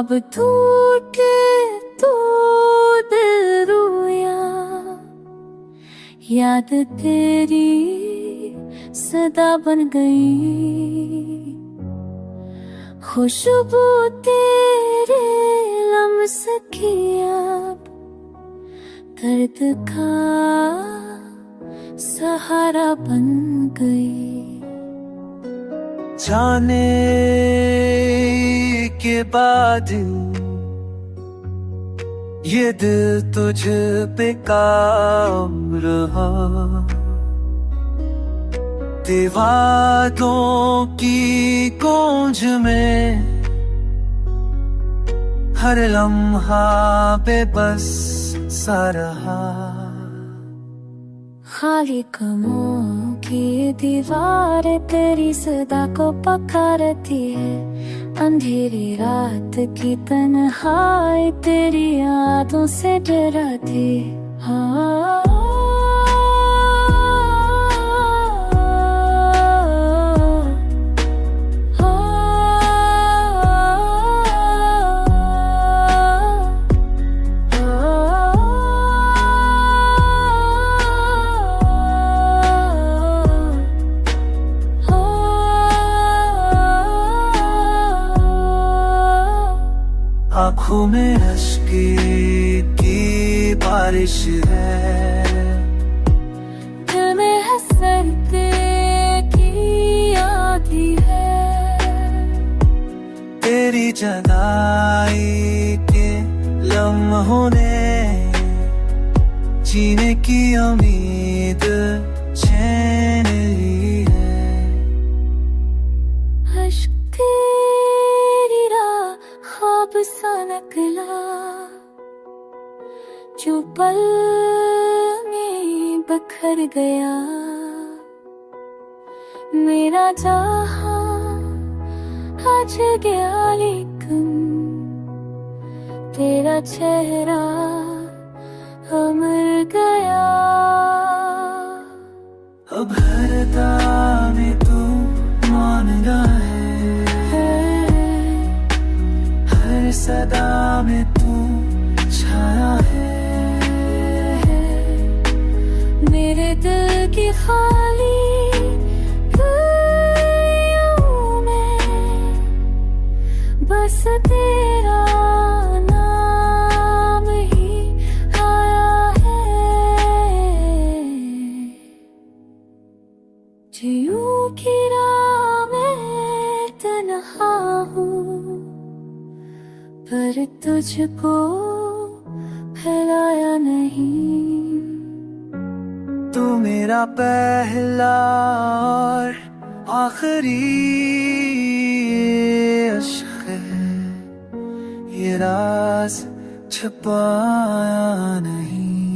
ख्वाब टूटे तो दिल रोया, याद तेरी सदा बन गई। खुशबू तेरे लम्स की अब दर्द का सहारा बन गई। जाने के बाद ये दिल तुझ पे काम रहा, दीवारों की गूंज में हर लम्हा बेबस सा रहा। खाली कमों की दीवार तेरी सदा को पकारती है, अंधेरी रात की तन्हाई तेरी यादों से डराती। हाँ आँखों में अश्के की बारिश है, दिल में हसरते की आधी है। तेरी जदाई के लम्हों ने जीने की उम्मीद छीन ली है। अश्क तेरी राह ख्वाब सा निकला, जो पल में बखर गया। मेरा जहां आज गया लेकिन तेरा चेहरा अमर गया। अब हर दाम तू मानना है, हर सदा में तू छाया है। मेरे दिल की खाली गलियों में बस तेरा नाम ही आया है। जियूं की राह में तन्हा हूँ, पर तुझको फैलाया नहीं। तू मेरा पहला और आखिरी इश्क है, ये राज छुपाया नहीं।